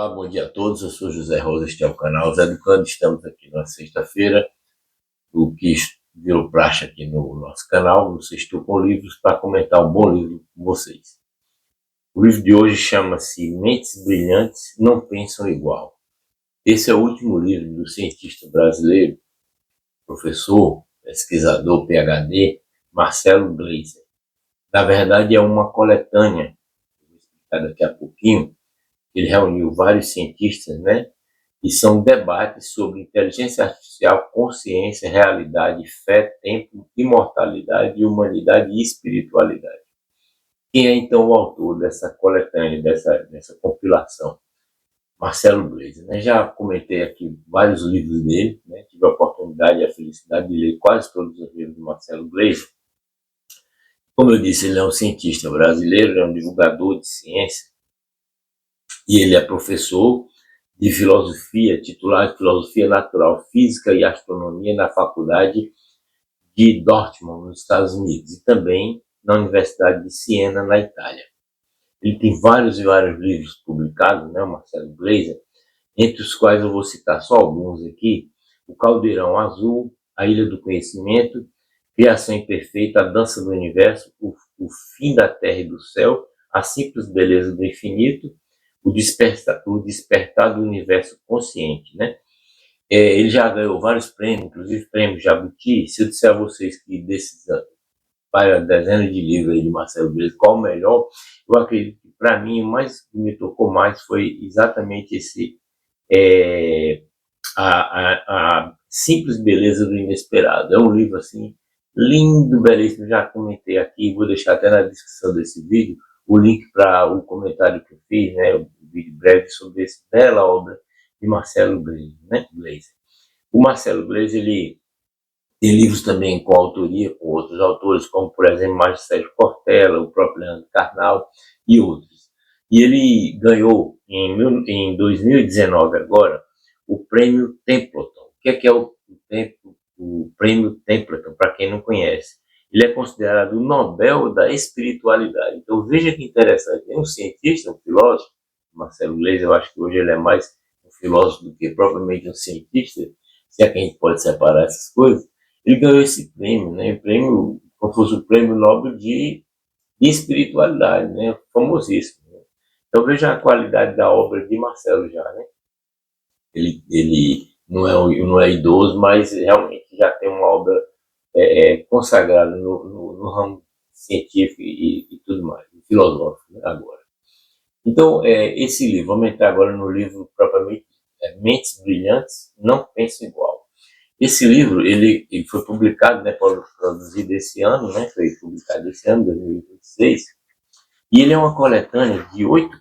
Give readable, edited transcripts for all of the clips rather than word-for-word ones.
Olá, bom dia a todos. Eu sou José Rosa, este é o canal Zé do Cano. Estamos aqui na sexta-feira, o que virou praxe aqui no nosso canal, no Sextou com Livros, para comentar um bom livro com vocês. O livro de hoje chama-se Mentes Brilhantes Não Pensam Igual. Esse é o último livro do cientista brasileiro, professor, pesquisador, PhD, Marcelo Gleiser. Na verdade, é uma coletânea, vou explicar daqui a pouquinho. Ele reuniu vários cientistas, né? E são debates sobre inteligência artificial, consciência, realidade, fé, tempo, imortalidade, humanidade e espiritualidade. Quem é então o autor dessa coletânea, dessa compilação? Marcelo Gleiser, né? Já comentei aqui vários livros dele, né? Tive a oportunidade e a felicidade de ler quase todos os livros do Marcelo Gleiser. Como eu disse, ele é um cientista brasileiro, é um divulgador de ciência, e ele é professor de filosofia, titular de filosofia natural, física e astronomia na faculdade de Dortmund, nos Estados Unidos, e também na Universidade de Siena, na Itália. Ele tem vários e vários livros publicados, né, o Marcelo Gleiser, entre os quais eu vou citar só alguns aqui: O Caldeirão Azul, A Ilha do Conhecimento, Criação Imperfeita, A Dança do Universo, o Fim da Terra e do Céu, A Simples Beleza do Infinito, o despertar do universo consciente, né? Ele já ganhou vários prêmios, inclusive prêmio Jabuti. Se eu disser a vocês que desses várias dezenas de livros aí de Marcelo Gleiser, qual o melhor, eu acredito que para mim o mais que me tocou mais foi exatamente esse a simples beleza do inesperado. É um livro assim lindo, belíssimo. Já comentei aqui, vou deixar até na descrição desse vídeo o link para o comentário que eu fiz, né, um vídeo breve sobre essa bela obra de Marcelo Gleiser, né, O Marcelo Gleiser, ele tem livros também com autoria com outros autores, como por exemplo Magistélio Cortella, o próprio Leandro Carnal e outros. E ele ganhou em 2019 agora o prêmio Templeton. O que é o prêmio Templeton, para quem não conhece? Ele é considerado o Nobel da espiritualidade. Então veja que interessante, é um cientista, um filósofo, Marcelo Gleiser, eu acho que hoje ele é mais um filósofo do que propriamente um cientista, se é que a gente pode separar essas coisas. Ele ganhou esse prêmio, né? Prêmio, como fosse o prêmio Nobel de espiritualidade, né? Famosíssimo. Né? Então veja a qualidade da obra de Marcelo já, né? Ele não é idoso, mas realmente já tem uma obra consagrada no ramo científico e tudo mais, filosófico, né, agora. Então, esse livro, vamos entrar agora no livro propriamente Mentes Brilhantes Não Pensam Igual. Esse livro, ele foi publicado, né, produzido esse ano, né, foi publicado esse ano, 2026, e ele é uma coletânea de oito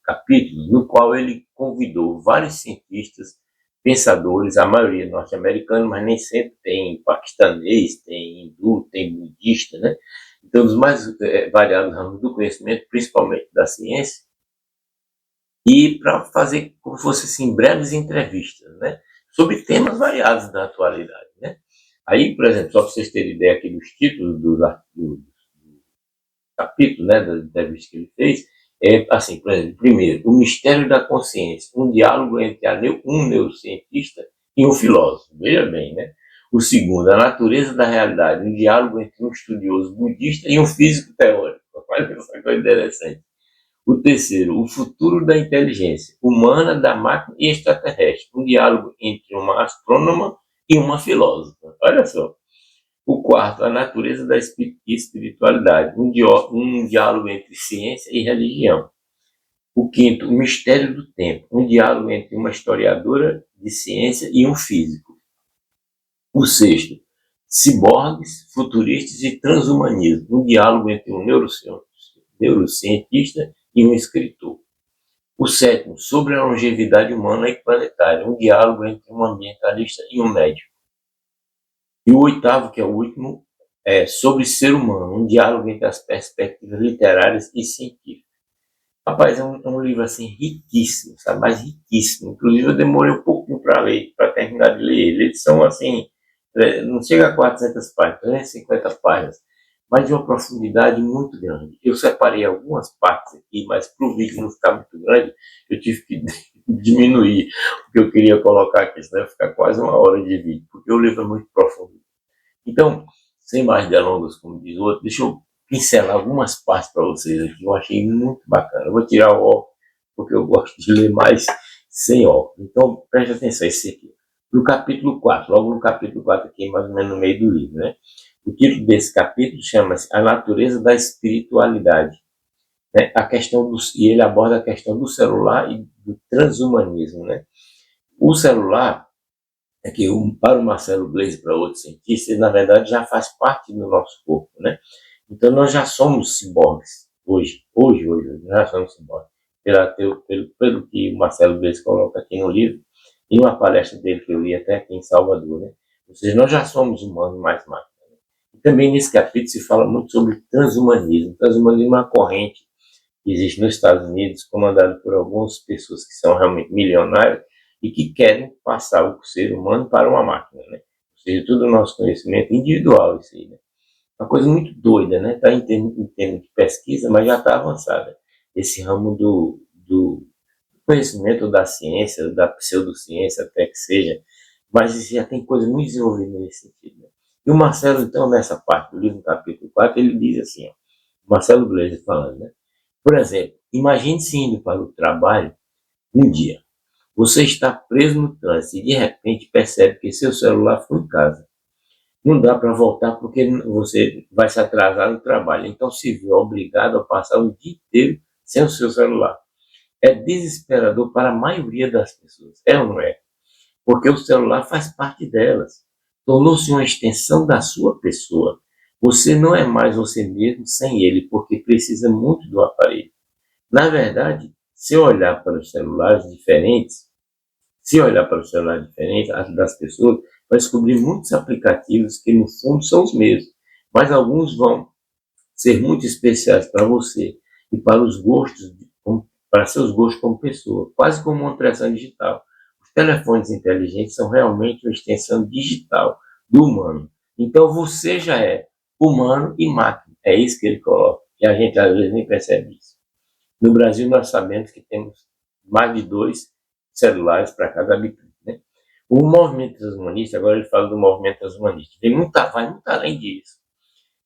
capítulos, no qual ele convidou vários cientistas, pensadores, a maioria norte-americanos, mas nem sempre tem paquistanês, tem hindu, tem budista, né? Então, dos mais variados ramos do conhecimento, principalmente da ciência, e para fazer como se fosse assim, breves entrevistas, né? Sobre temas variados da atualidade, né? Aí, por exemplo, só para vocês terem ideia aqui dos títulos dos capítulos, né, da entrevista que ele fez, assim, por exemplo, primeiro, o mistério da consciência, um diálogo entre um neurocientista e um filósofo, veja bem, né? O segundo, a natureza da realidade, um diálogo entre um estudioso budista e um físico teórico. Olha essa coisa interessante. O terceiro, o futuro da inteligência humana, da máquina e extraterrestre, um diálogo entre uma astrônoma e uma filósofa. Olha só. O quarto, a natureza da espiritualidade, um diálogo entre ciência e religião. O quinto, o mistério do tempo, um diálogo entre uma historiadora de ciência e um físico. O sexto, ciborgues, futuristas e transhumanismo, um diálogo entre um neurocientista e um escritor. O sétimo, sobre a longevidade humana e planetária, um diálogo entre um ambientalista e um médico. E o oitavo, que é o último, é sobre ser humano, um diálogo entre as perspectivas literárias e científicas. Rapaz, é um livro assim riquíssimo, sabe? Mas riquíssimo. Inclusive eu demorei um pouquinho para ler, para terminar de ler ele. Eles são assim, não chega a 400 páginas, 350 páginas. mas de uma profundidade muito grande. Eu separei algumas partes aqui, mas para o vídeo não ficar muito grande, eu tive que diminuir o que eu queria colocar aqui, senão ia ficar quase 1 hora de vídeo, porque o livro é muito profundo. Então, sem mais delongas, como diz o outro, deixa eu pincelar algumas partes para vocês aqui, eu achei muito bacana. Eu vou tirar o óculos, porque eu gosto de ler mais sem óculos. Então, preste atenção, esse aqui. No capítulo 4, logo no capítulo 4 aqui, mais ou menos no meio do livro, né? O título desse capítulo chama-se A Natureza da Espiritualidade. Né? E ele aborda a questão do celular e do transhumanismo. Né? O celular, para o Marcelo Gleisi e para outros cientistas, ele, na verdade, já faz parte do nosso corpo. Né? Então, nós já somos ciborgues. Hoje, nós já somos ciborgues. Pelo que o Marcelo Gleisi coloca aqui no livro, em uma palestra dele que eu li até aqui em Salvador. Né? Ou seja, nós já somos humanos mais máquinas. Também nesse capítulo se fala muito sobre transhumanismo. Transhumanismo é uma corrente que existe nos Estados Unidos, comandada por algumas pessoas que são realmente milionárias e que querem passar o ser humano para uma máquina, né? Ou seja, todo o nosso conhecimento individual, isso aí, né? Uma coisa muito doida, né? Está em termos de pesquisa, mas já está avançada. Esse ramo do conhecimento da ciência, da pseudociência até que seja, mas já tem coisa muito desenvolvida nesse sentido. Né? E o Marcelo, então, nessa parte do livro, capítulo 4, ele diz assim, ó, Marcelo Gleisi falando, né? Por exemplo, imagine-se indo para o trabalho um dia. Você está preso no trânsito e de repente percebe que seu celular foi em casa. Não dá para voltar porque você vai se atrasar no trabalho. Então se vê obrigado a passar o dia inteiro sem o seu celular. É desesperador para a maioria das pessoas. É ou não é? Porque o celular faz parte delas. Tornou-se uma extensão da sua pessoa. Você não é mais você mesmo sem ele, porque precisa muito do aparelho. Na verdade, se olhar para os celulares diferentes, as das pessoas, vai descobrir muitos aplicativos que no fundo são os mesmos, mas alguns vão ser muito especiais para você e para os gostos, para seus gostos como pessoa, quase como uma impressão digital. Os telefones inteligentes são realmente uma extensão digital do humano. Então você já é humano e máquina. É isso que ele coloca. E a gente às vezes nem percebe isso. No Brasil nós sabemos que temos mais de 2 celulares para cada habitante. Né? O movimento transhumanista, agora ele fala do movimento transhumanista, vai muito além disso.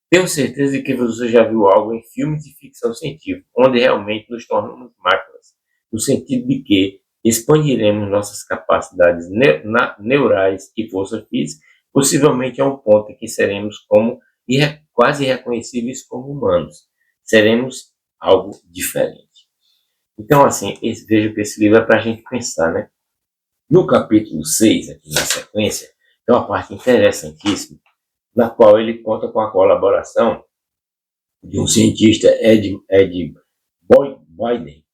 Tenho certeza de que você já viu algo em filmes de ficção científica, onde realmente nos tornamos máquinas, no sentido de que expandiremos nossas capacidades neurais e força física, possivelmente a um ponto em que seremos quase reconhecíveis como humanos. Seremos algo diferente. Então, assim, vejo que esse livro é para a gente pensar, né? No capítulo 6, aqui na sequência, tem uma parte interessantíssima, na qual ele conta com a colaboração de um cientista, Ed Boyden,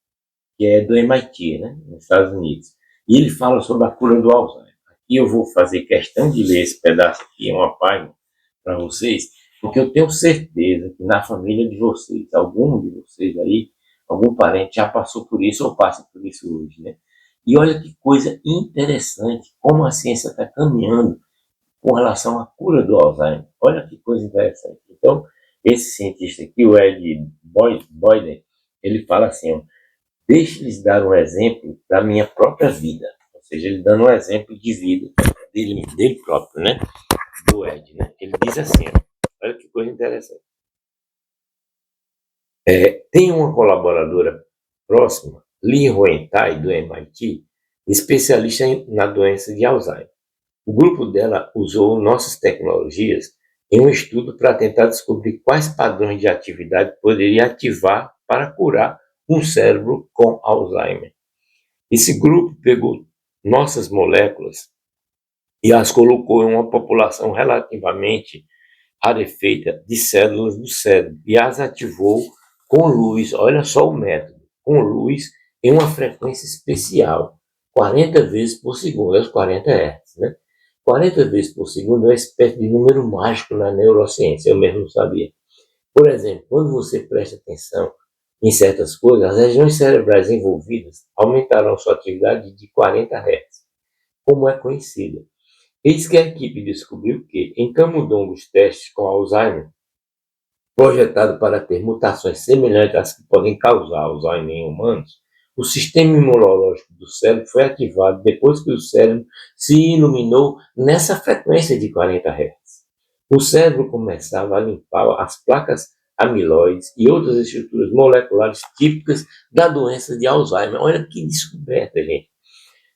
que é do MIT, né, nos Estados Unidos. E ele fala sobre a cura do Alzheimer. Aqui eu vou fazer questão de ler esse pedaço aqui, uma página, para vocês, porque eu tenho certeza que na família de vocês, algum de vocês aí, algum parente já passou por isso ou passa por isso hoje, né? E olha que coisa interessante, como a ciência está caminhando com relação à cura do Alzheimer. Olha que coisa interessante. Então, esse cientista aqui, o Ed Boyden, ele fala assim, ó, deixe-lhes dar um exemplo da minha própria vida. Ou seja, ele dando um exemplo de vida dele próprio, né? Do Ed, né? Ele diz assim, ó, olha que coisa interessante. Tem uma colaboradora próxima, Li Huentai, do MIT, especialista na doença de Alzheimer. O grupo dela usou nossas tecnologias em um estudo para tentar descobrir quais padrões de atividade poderia ativar para curar um cérebro com Alzheimer. Esse grupo pegou nossas moléculas e as colocou em uma população relativamente rarefeita de células do cérebro e as ativou com luz. Olha só o método, com luz em uma frequência especial, 40 vezes por segundo, aos 40 Hz, né? 40 vezes por segundo é uma espécie de número mágico na neurociência, eu mesmo não sabia. Por exemplo, quando você presta atenção em certas coisas, as regiões cerebrais envolvidas aumentarão sua atividade de 40 Hz, como é conhecida. Eis que a equipe descobriu que, em camundongos testes com Alzheimer, projetado para ter mutações semelhantes às que podem causar Alzheimer em humanos, o sistema imunológico do cérebro foi ativado depois que o cérebro se iluminou nessa frequência de 40 Hz. O cérebro começava a limpar as placas amiloides e outras estruturas moleculares típicas da doença de Alzheimer. Olha que descoberta, gente.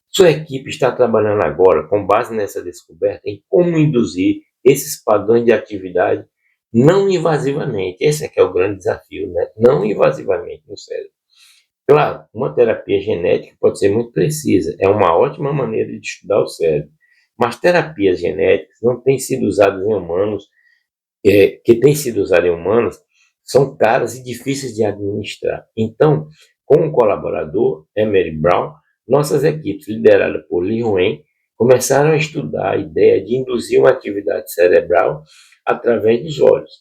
Sua equipe está trabalhando agora, com base nessa descoberta, em como induzir esses padrões de atividade não invasivamente. Esse é que é o grande desafio, né? Não invasivamente no cérebro. Claro, uma terapia genética pode ser muito precisa, é uma ótima maneira de estudar o cérebro, mas terapias genéticas não têm sido usadas em humanos, que têm sido usadas em humanos, são caras e difíceis de administrar. Então, com um colaborador, Emery Brown, nossas equipes, lideradas por Li Wen, começaram a estudar a ideia de induzir uma atividade cerebral através dos olhos.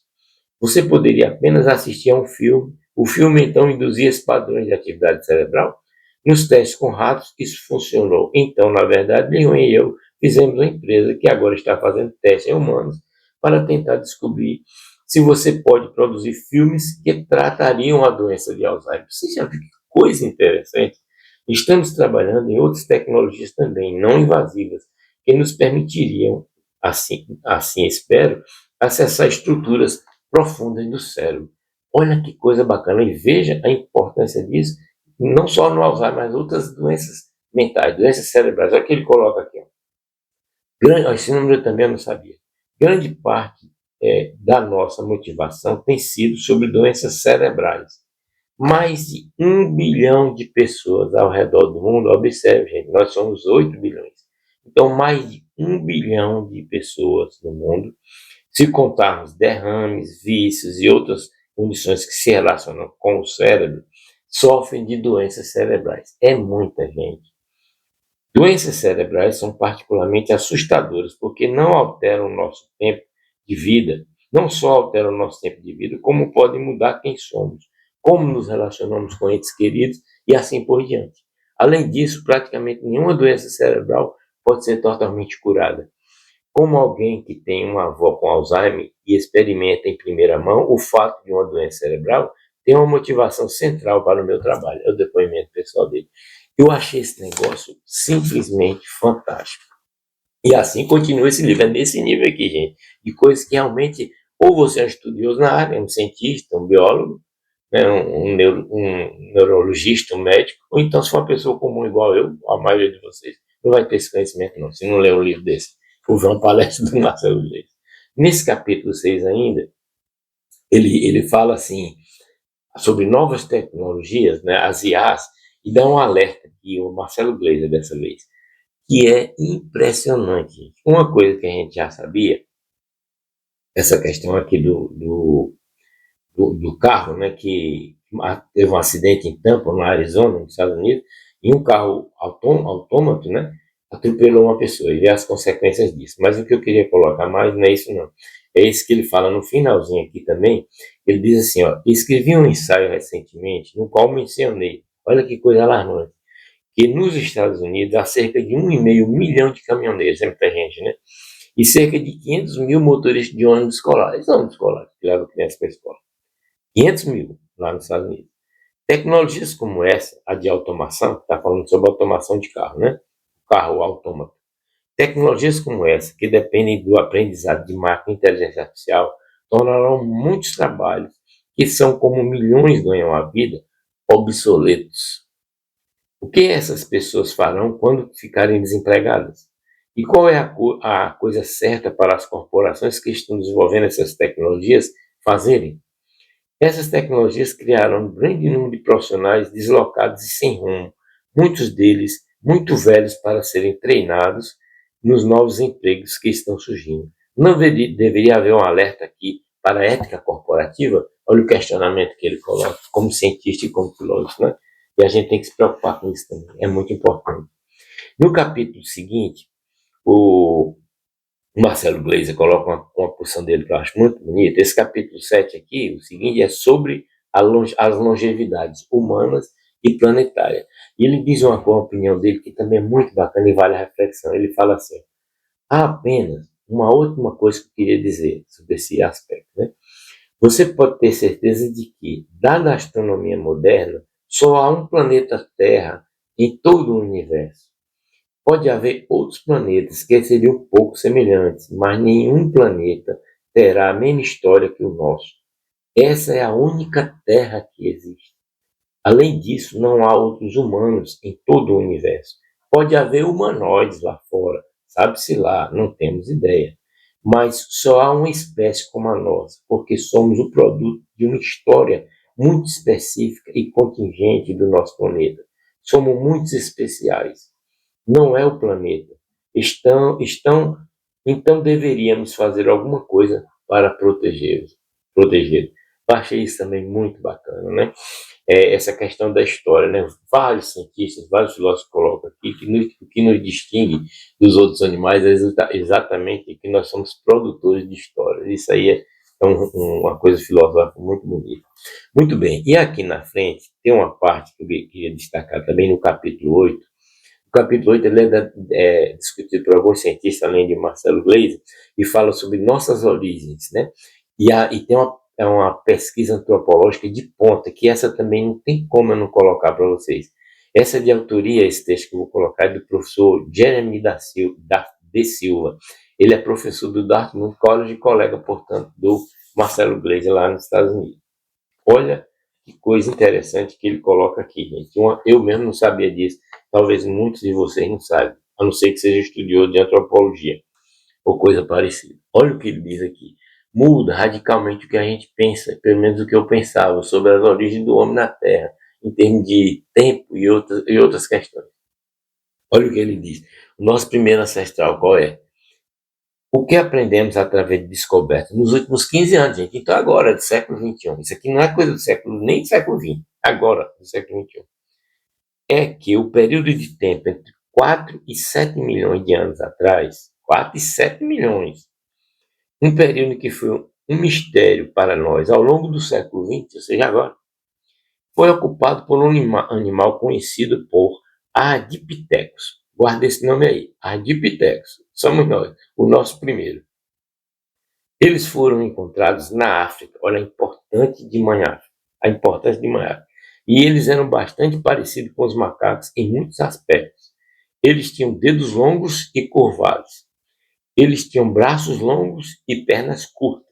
Você poderia apenas assistir a um filme, o filme então induzia esses padrões de atividade cerebral. Nos testes com ratos, isso funcionou. Então, na verdade, Li Wen e eu fizemos uma empresa que agora está fazendo testes em humanos para tentar descobrir se você pode produzir filmes que tratariam a doença de Alzheimer. Você já viu que coisa interessante? Estamos trabalhando em outras tecnologias também, não invasivas, que nos permitiriam, assim espero, acessar estruturas profundas do cérebro. Olha que coisa bacana, e veja a importância disso, não só no Alzheimer, mas outras doenças mentais, doenças cerebrais. Olha o que ele coloca aqui. Esse número eu também não sabia. Grande parte da nossa motivação tem sido sobre doenças cerebrais. Mais de 1 bilhão de pessoas ao redor do mundo, observe, gente, nós somos 8 bilhões. Então, mais de 1 bilhão de pessoas no mundo, se contarmos derrames, vícios e outras condições que se relacionam com o cérebro, sofrem de doenças cerebrais. É muita gente. Doenças cerebrais são particularmente assustadoras porque não alteram o nosso tempo de vida, não só alteram o nosso tempo de vida, como podem mudar quem somos, como nos relacionamos com entes queridos e assim por diante. Além disso, praticamente nenhuma doença cerebral pode ser totalmente curada. Como alguém que tem uma avó com Alzheimer e experimenta em primeira mão o fato de uma doença cerebral, tem uma motivação central para o meu trabalho, é o depoimento pessoal dele. Eu achei esse negócio simplesmente fantástico. E assim continua esse livro, é nesse nível aqui, gente, de coisas que realmente, ou você é um estudioso na área, um cientista, um biólogo, né, um neurologista, um médico, ou então se for uma pessoa comum igual eu, a maioria de vocês, não vai ter esse conhecimento não, se não ler um livro desse. O João Palestra do Marcelo Leite. Nesse capítulo 6 ainda, ele fala assim, sobre novas tecnologias, né, as IAs, e dá um alerta aqui, o Marcelo Gleiser dessa vez, que é impressionante. Uma coisa que a gente já sabia, essa questão aqui do carro, né, que teve um acidente em Tampa, no Arizona, nos Estados Unidos, e um carro autômato, né, atropelou uma pessoa, e vê as consequências disso. Mas o que eu queria colocar mais não é isso não. É isso que ele fala no finalzinho aqui também. Ele diz assim, ó, escrevi um ensaio recentemente, no qual mencionei, olha que coisa alarmante, que nos Estados Unidos há cerca de 1,5 milhão de caminhoneiros, é muita gente, né? E cerca de 500 mil motoristas de ônibus escolares, ônibus escolares, que levam crianças para a escola. 500 mil lá nos Estados Unidos. Tecnologias como essa, a de automação, está falando sobre automação de carro, né? Carro autômato. Tecnologias como essa, que dependem do aprendizado de máquina e inteligência artificial, tornarão muitos trabalhos, que são como milhões ganham a vida, obsoletos. O que essas pessoas farão quando ficarem desempregadas? E qual é a coisa certa para as corporações que estão desenvolvendo essas tecnologias fazerem? Essas tecnologias criaram um grande número de profissionais deslocados e sem rumo, muitos deles muito velhos para serem treinados nos novos empregos que estão surgindo. Não deveria haver um alerta aqui para a ética corporativa? Olha o questionamento que ele coloca, como cientista e como filósofo, né? E a gente tem que se preocupar com isso também, é muito importante. No capítulo seguinte, o Marcelo Gleiser coloca uma porção dele que eu acho muito bonita. Esse capítulo 7 aqui, o seguinte, é sobre as longevidades humanas e planetárias. E ele diz uma opinião dele que também é muito bacana e vale a reflexão. Ele fala assim, há apenas uma última coisa que eu queria dizer sobre esse aspecto, né? Você pode ter certeza de que, dada a astronomia moderna, só há um planeta Terra em todo o universo. Pode haver outros planetas que seriam um pouco semelhantes, mas nenhum planeta terá a mesma história que o nosso. Essa é a única Terra que existe. Além disso, não há outros humanos em todo o universo. Pode haver humanoides lá fora, sabe-se lá, não temos ideia. Mas só há uma espécie como a nossa, porque somos o produto de uma história muito específica e contingente do nosso planeta. Somos muito especiais. Não é o planeta. Então deveríamos fazer alguma coisa para protegê-los. Protegê-los. Eu achei isso também muito bacana, né? Essa questão da história, né? Vários cientistas, vários filósofos colocam aqui que o que nos distingue dos outros animais é exatamente que nós somos produtores de história. Isso aí uma coisa filosófica muito bonita. Muito bem, e aqui na frente tem uma parte que eu queria destacar também no capítulo 8. O capítulo 8 ele discutido por alguns cientistas, além de Marcelo Gleiser, e fala sobre nossas origens, né? E tem uma pesquisa antropológica de ponta, que essa também não tem como eu não colocar para vocês. Essa é de autoria, esse texto que eu vou colocar, é do professor Jeremy de Silva. Ele é professor do Dartmouth College e colega, portanto, do Marcelo Gleiser lá nos Estados Unidos. Olha que coisa interessante que ele coloca aqui, gente. Eu mesmo não sabia disso. Talvez muitos de vocês não saibam, a não ser que seja estudioso de antropologia ou coisa parecida. Olha o que ele diz aqui. Muda radicalmente o que a gente pensa, pelo menos o que eu pensava, sobre as origens do homem na Terra, em termos de tempo e outras questões. Olha o que ele diz. O nosso primeiro ancestral qual é? O que aprendemos através de descobertas nos últimos 15 anos, gente? Então agora, do século XXI. Isso aqui não é coisa do século, nem do século XX. Agora, do século XXI. É que o período de tempo entre 4 e 7 milhões de anos atrás, 4 e 7 milhões, um período que foi um mistério para nós ao longo do século XX, ou seja, agora, foi ocupado por um animal conhecido por Ardipithecus. Guarda esse nome aí, Ardipithecus. Somos nós, o nosso primeiro. Eles foram encontrados na África. Olha a importância de Manhafra. E eles eram bastante parecidos com os macacos em muitos aspectos. Eles tinham dedos longos e curvados. Eles tinham braços longos e pernas curtas.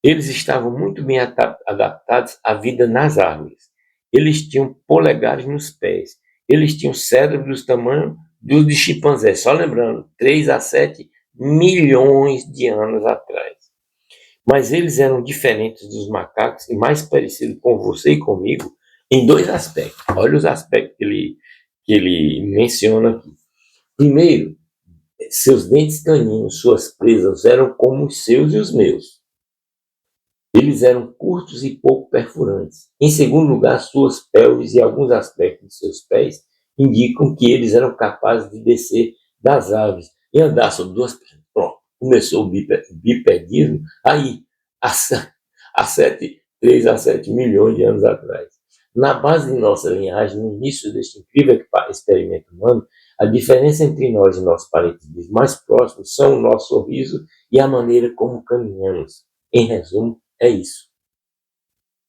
Eles estavam muito bem adaptados à vida nas árvores. Eles tinham polegares nos pés. Eles tinham cérebros do tamanho dos de chimpanzé. Só lembrando, 3 a 7 milhões de anos atrás. Mas eles eram diferentes dos macacos e mais parecidos com você e comigo em 2 aspectos. Olha os aspectos que ele menciona aqui. Primeiro, seus dentes caninos, suas presas eram como os seus e os meus. Eles eram curtos e pouco perfurantes. Em segundo lugar, suas pelves e alguns aspectos de seus pés indicam que eles eram capazes de descer das árvores e andar sobre 2 pernas. Pronto, começou o bipedismo aí, há 3 a 7 milhões de anos atrás. Na base de nossa linhagem, no início deste incrível experimento humano, a diferença entre nós e nossos parentes mais próximos são o nosso sorriso e a maneira como caminhamos. Em resumo, é isso.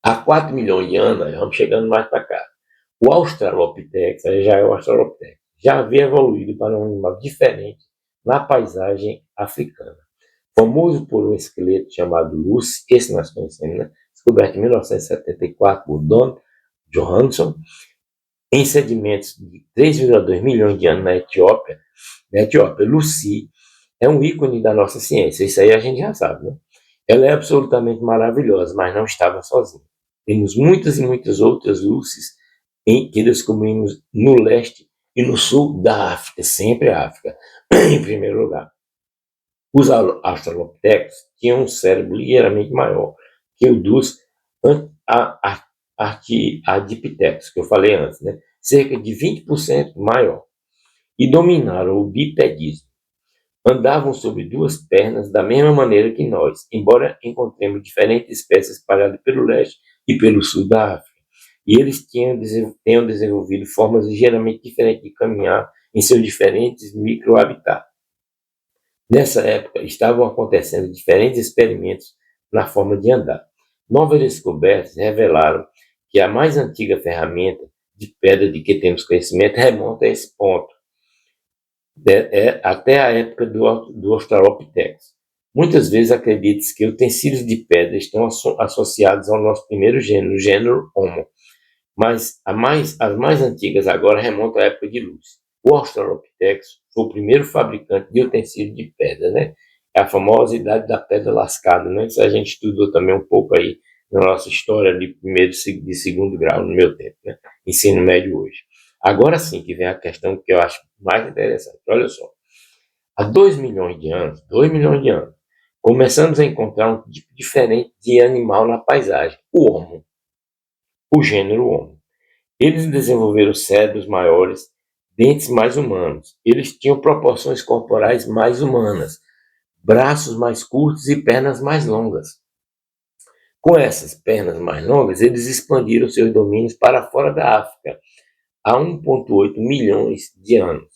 Há 4 milhões de anos, vamos chegando mais para cá. O Australopithecus, já é o Australopithecus, já havia evoluído para um animal diferente na paisagem africana. Famoso por um esqueleto chamado Lucy, esse nós conhecemos, né? Descoberto em 1974 por Don Johansson, em sedimentos de 3,2 milhões de anos na Etiópia. Lucy é um ícone da nossa ciência, isso aí a gente já sabe, né? Ela é absolutamente maravilhosa, mas não estava sozinha. Temos muitas e muitas outras Lucies que descobrimos no leste e no sul da África, sempre a África, em primeiro lugar. Os Australopithecus tinham um cérebro ligeiramente maior que o dos Ardipithecus, que eu falei antes, né? Cerca de 20% maior, e dominaram o bipedismo. Andavam sobre 2 pernas da mesma maneira que nós, embora encontremos diferentes espécies espalhadas pelo leste e pelo sul da África. E eles tenham desenvolvido formas ligeiramente diferentes de caminhar em seus diferentes microhabitats. Nessa época, estavam acontecendo diferentes experimentos na forma de andar. Novas descobertas revelaram que a mais antiga ferramenta de pedra de que temos conhecimento remonta a esse ponto, até a época do Australopithecus. Muitas vezes acredita-se que utensílios de pedra estão associados ao nosso primeiro gênero, o gênero Homo, mas as mais antigas agora remontam à época de Lúcio. O Australopithecus foi o primeiro fabricante de utensílios de pedra, né? É a famosa idade da pedra lascada, né? Isso a gente estudou também um pouco aí na nossa história de primeiro e de segundo grau, no meu tempo, né? Ensino médio hoje. Agora sim que vem a questão que eu acho mais interessante. Olha só, há 2 milhões de anos, começamos a encontrar um tipo diferente de animal na paisagem, o Homo, o gênero Homo. Eles desenvolveram cérebros maiores, dentes mais humanos. Eles tinham proporções corporais mais humanas, braços mais curtos e pernas mais longas. Com essas pernas mais longas, eles expandiram seus domínios para fora da África há 1,8 milhões de anos.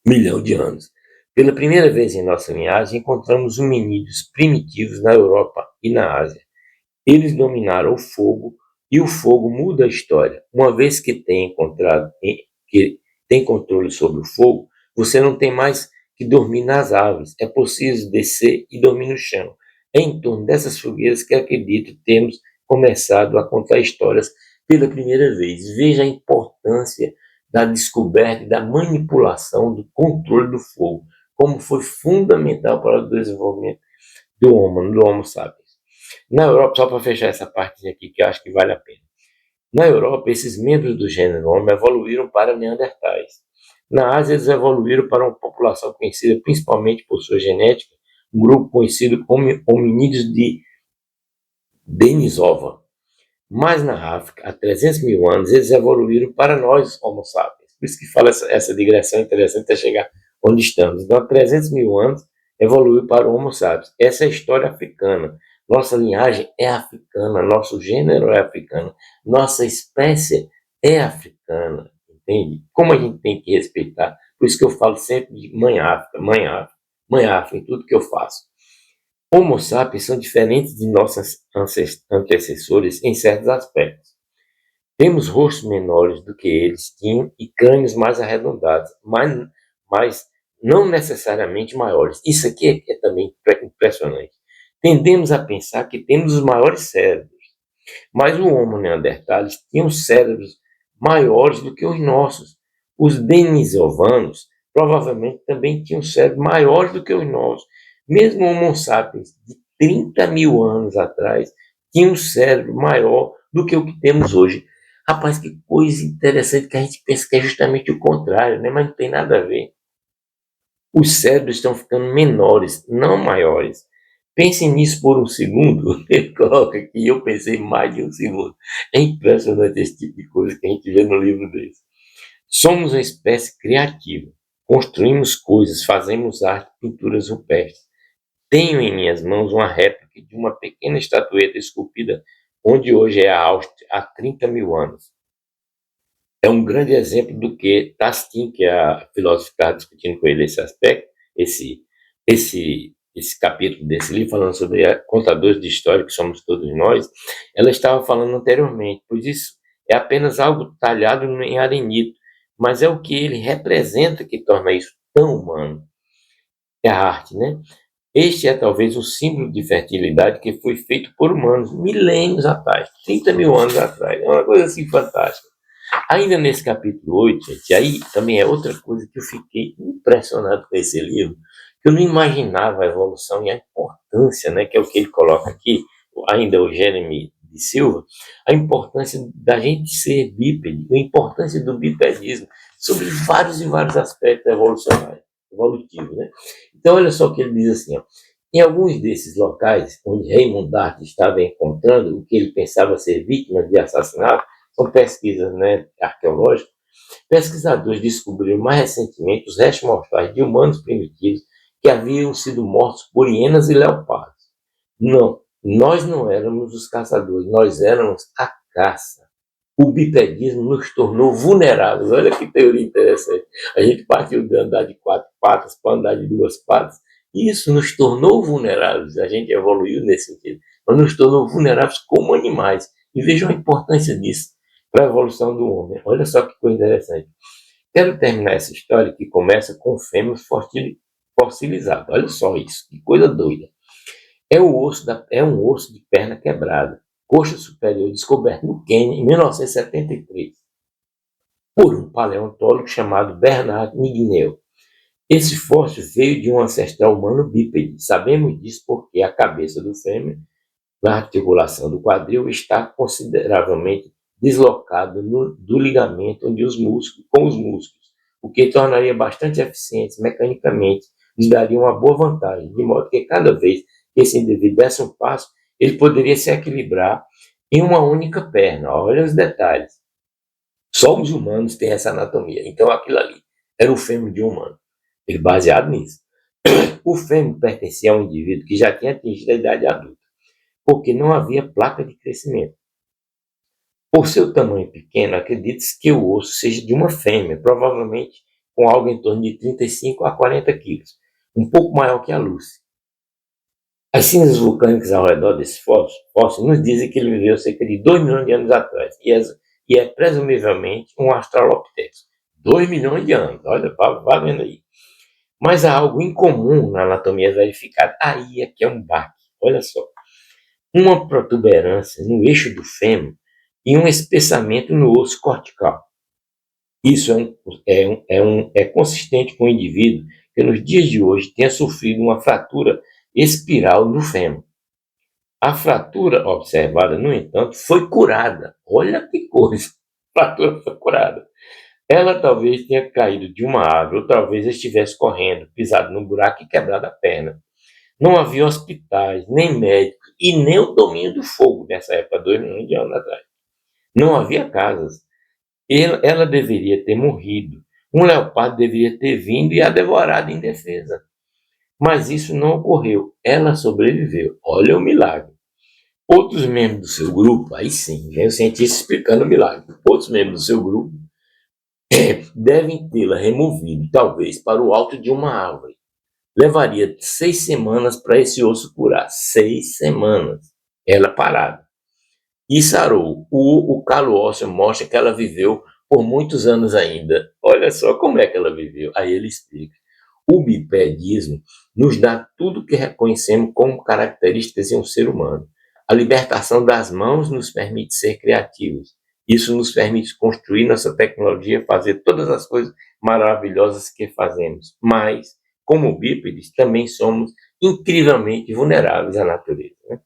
Milhão de anos. Pela primeira vez em nossa linhagem, encontramos hominídeos primitivos na Europa e na Ásia. Eles dominaram o fogo e o fogo muda a história. Uma vez que tem controle sobre o fogo, você não tem mais que dormir nas árvores. É possível descer e dormir no chão. É em torno dessas fogueiras que acredito termos começado a contar histórias pela primeira vez. Veja a importância da descoberta e da manipulação do controle do fogo, como foi fundamental para o desenvolvimento do Homo sapiens. Na Europa, só para fechar essa parte aqui que eu acho que vale a pena. Na Europa, esses membros do gênero Homo evoluíram para neandertais. Na Ásia, eles evoluíram para uma população conhecida principalmente por sua genética, um grupo conhecido como hominídeos de Denisova. Mas na África, há 300 mil anos, eles evoluíram para nós, Homo sapiens. Por isso que fala essa digressão interessante até chegar onde estamos. Então, há 300 mil anos, evoluiu para o Homo sapiens. Essa é a história africana. Nossa linhagem é africana, nosso gênero é africano, nossa espécie é africana, entende? Como a gente tem que respeitar. Por isso que eu falo sempre de mãe África, mãe África, mãe África em tudo que eu faço. Homo sapiens são diferentes de nossos antecessores em certos aspectos. Temos rostos menores do que eles tinham e crânios mais arredondados, mas não necessariamente maiores. Isso aqui é também impressionante. Tendemos a pensar que temos os maiores cérebros, mas o Homo neanderthalis tinha cérebros maiores do que os nossos. Os denisovanos provavelmente também tinham cérebros maiores do que os nossos. Mesmo o Homo sapiens de 30 mil anos atrás tinha um cérebro maior do que o que temos hoje. Rapaz, que coisa interessante que a gente pensa que é justamente o contrário, né? Mas não tem nada a ver. Os cérebros estão ficando menores, não maiores. Pensem nisso por um segundo. Ele coloca aqui, eu pensei mais de um segundo. É impressionante esse tipo de coisa que a gente vê no livro desse. Somos uma espécie criativa. Construímos coisas, fazemos arte, pinturas rupestres. Tenho em minhas mãos uma réplica de uma pequena estatueta esculpida onde hoje é a Áustria, há 30 mil anos. É um grande exemplo do que Taskin, que é a filósofa que estava discutindo com ele esse aspecto, esse capítulo desse livro, falando sobre contadores de história, que somos todos nós, ela estava falando anteriormente, pois isso é apenas algo talhado em arenito, mas é o que ele representa que torna isso tão humano. É a arte, né? Este é talvez um símbolo de fertilidade que foi feito por humanos milênios atrás, 30 mil anos atrás. É uma coisa assim fantástica. Ainda nesse capítulo 8, gente, aí também é outra coisa que eu fiquei impressionado com esse livro, que eu não imaginava a evolução e a importância, né, que é o que ele coloca aqui, ainda o Jeremy de Silva, a importância da gente ser bípede, a importância do bipedismo, sobre vários e vários aspectos evolutivos, né? Então, olha só o que ele diz assim, ó. Em alguns desses locais onde Raymond Dart estava encontrando o que ele pensava ser vítima de assassinato, são pesquisas, né, arqueológicas, pesquisadores descobriram mais recentemente os restos mortais de humanos primitivos que haviam sido mortos por hienas e leopardos. Não, nós não éramos os caçadores, nós éramos a caça. O bipedismo nos tornou vulneráveis. Olha que teoria interessante. A gente partiu de andar de 4 patas para andar de 2 patas. Isso nos tornou vulneráveis. A gente evoluiu nesse sentido. nós nos tornamos vulneráveis como animais. E vejam a importância disso para a evolução do homem. Olha só que coisa interessante. Quero terminar essa história que começa com o fêmur fossilizado. Olha só isso, que coisa doida. É um osso de perna quebrada, coxa superior, descoberto no Quênia em 1973, por um paleontólogo chamado Bernard Nignel. Esse fóssil veio de um ancestral humano bípede. Sabemos disso porque a cabeça do fêmur, na articulação do quadril, está consideravelmente deslocada do ligamento com os músculos, o que tornaria bastante eficientes mecanicamente, lhes daria uma boa vantagem, de modo que cada vez que esse indivíduo desse um passo, ele poderia se equilibrar em uma única perna. Olha os detalhes. Só os humanos têm essa anatomia. Então aquilo ali era o fêmur de um humano. Ele baseado nisso. O fêmur pertencia a um indivíduo que já tinha atingido a idade adulta, porque não havia placa de crescimento. Por seu tamanho pequeno, acredita-se que o osso seja de uma fêmea, provavelmente com algo em torno de 35 a 40 quilos, um pouco maior que a Lucy. As cinzas vulcânicas ao redor desse fóssil nos dizem que ele viveu cerca de 2 milhões de anos atrás, e é presumivelmente um Australopithecus. 2 milhões de anos, olha, vá vendo aí. Mas há algo incomum na anatomia verificada. Aí é que é um baque, olha só. Uma protuberância no eixo do fêmur e um espessamento no osso cortical. Isso é consistente com o indivíduo que nos dias de hoje tenha sofrido uma fratura espiral no fêmur. A fratura observada, no entanto, foi curada. Olha que coisa! A fratura foi curada. Ela talvez tenha caído de uma árvore, ou talvez estivesse correndo, pisado num buraco e quebrado a perna. Não havia hospitais, nem médicos, e nem o domínio do fogo nessa época, 2 milhões de anos atrás. Não havia casas. Ela deveria ter morrido. Um leopardo deveria ter vindo e a devorado em defesa. Mas isso não ocorreu. Ela sobreviveu. Olha o milagre. Outros membros do seu grupo, aí sim, vem o cientista explicando o milagre. Outros membros do seu grupo devem tê-la removido, talvez, para o alto de uma árvore. Levaria 6 semanas para esse osso curar. 6 semanas. Ela parada. E sarou. O calo ósseo mostra que ela viveu por muitos anos ainda. Olha só como é que ela viveu. Aí ele explica. O bipedismo nos dá tudo que reconhecemos como características em um ser humano. A libertação das mãos nos permite ser criativos. Isso nos permite construir nossa tecnologia, fazer todas as coisas maravilhosas que fazemos. Mas, como bípedes, também somos incrivelmente vulneráveis à natureza, né?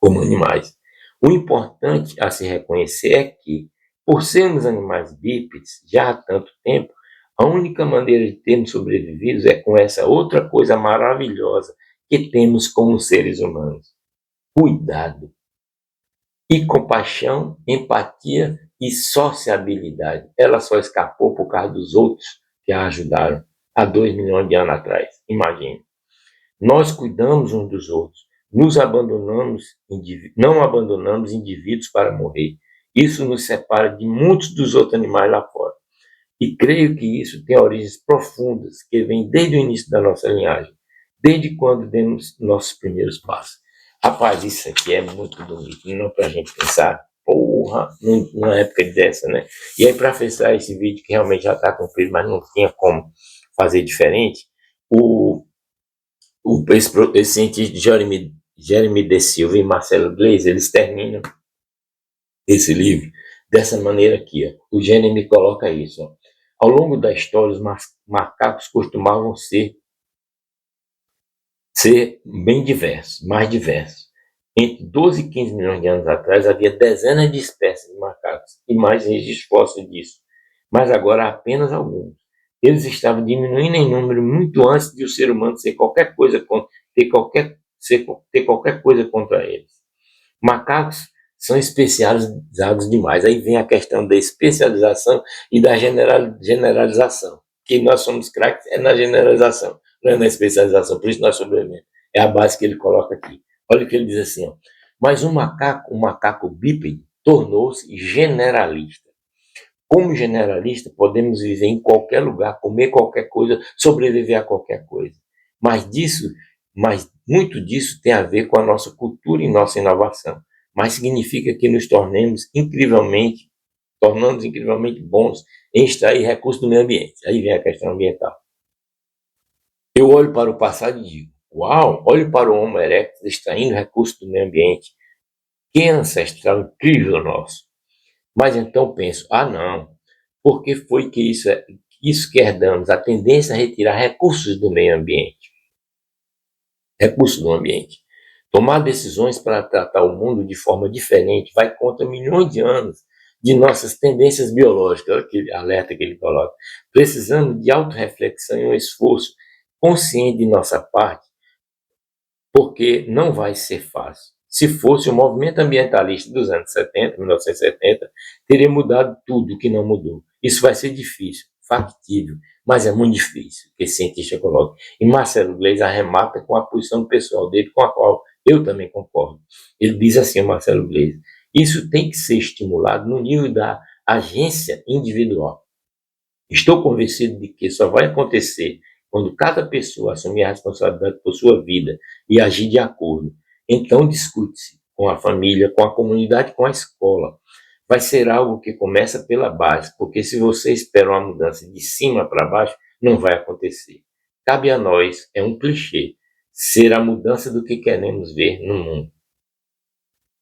Como animais. O importante a se reconhecer é que, por sermos animais bípedes já há tanto tempo, a única maneira de termos sobrevivido é com essa outra coisa maravilhosa que temos como seres humanos: cuidado. E compaixão, empatia e sociabilidade. Ela só escapou por causa dos outros que a ajudaram há 2 milhões de anos atrás. Imagine. Nós cuidamos uns dos outros. Não abandonamos indivíduos para morrer. Isso nos separa de muitos dos outros animais lá fora. E creio que isso tem origens profundas, que vêm desde o início da nossa linhagem, desde quando demos nossos primeiros passos. Rapaz, isso aqui é muito bonito, não para a gente pensar, porra, numa época dessa, né? E aí, para fechar esse vídeo, que realmente já está cumprido, mas não tinha como fazer diferente, esse cientista Jeremy De Silva e Marcelo Gleiser, eles terminam esse livro dessa maneira aqui. Ó. O Jeremy coloca isso. Ó. Ao longo da história, os macacos costumavam ser bem diversos, mais diversos. Entre 12 e 15 milhões de anos atrás, havia dezenas de espécies de macacos e mais registros fósseis disso, mas agora há apenas alguns. Eles estavam diminuindo em número muito antes de o ser humano ter qualquer coisa contra eles. Macacos são especializados demais. Aí vem a questão da especialização e da generalização. Que nós somos craques é na generalização, não é na especialização. Por isso nós sobrevivemos. É a base que ele coloca aqui. Olha o que ele diz assim, ó. Mas um macaco bípede, tornou-se generalista. Como generalista, podemos viver em qualquer lugar, comer qualquer coisa, sobreviver a qualquer coisa. Mas disso mas muito disso tem a ver com a nossa cultura e nossa inovação. Mas significa que nos tornamos incrivelmente bons em extrair recursos do meio ambiente. Aí vem a questão ambiental. Eu olho para o passado e digo, uau, olho para o Homo erectus extraindo recursos do meio ambiente. Que ancestral incrível nosso. Mas então penso, não, por que foi que isso que herdamos? A tendência a retirar recursos do meio ambiente. Recursos do ambiente. Tomar decisões para tratar o mundo de forma diferente vai contra milhões de anos de nossas tendências biológicas. Olha que alerta que ele coloca. Precisamos de autorreflexão e um esforço consciente de nossa parte, porque não vai ser fácil. Se fosse o movimento ambientalista dos anos 70, 1970, teria mudado tudo que não mudou. Isso vai ser difícil, factível, mas é muito difícil, que esse cientista coloca. E Marcelo Gleisi arremata com a posição pessoal dele, com a qual eu também concordo. Ele diz assim, Marcelo Gleisi, isso tem que ser estimulado no nível da agência individual. Estou convencido de que só vai acontecer quando cada pessoa assumir a responsabilidade por sua vida e agir de acordo. Então discute-se com a família, com a comunidade, com a escola. Vai ser algo que começa pela base, porque se você espera uma mudança de cima para baixo, não vai acontecer. Cabe a nós, é um clichê, ser a mudança do que queremos ver no mundo.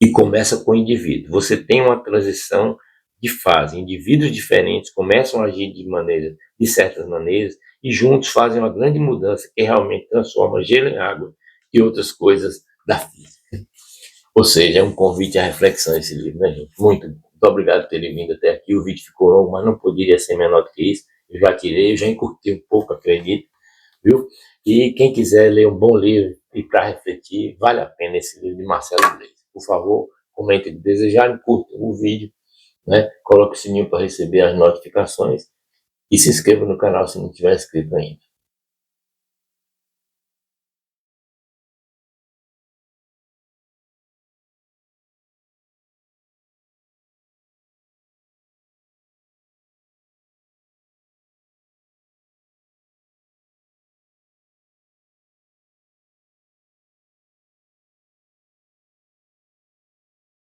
E começa com o indivíduo. Você tem uma transição de fase. Indivíduos diferentes começam a agir de certas maneiras, e juntos fazem uma grande mudança que realmente transforma gelo em água e outras coisas da física. Ou seja, é um convite à reflexão esse livro, né, gente? Muito obrigado por terem vindo até aqui. O vídeo ficou longo, mas não poderia ser menor do que isso. Eu já tirei, eu já encurtei um pouco, acredito, viu? E quem quiser ler um bom livro e para refletir, vale a pena esse livro de Marcelo Gleisi. Por favor, comente o que desejar, curta o vídeo, né? Coloque o sininho para receber as notificações e se inscreva no canal se não tiver inscrito ainda.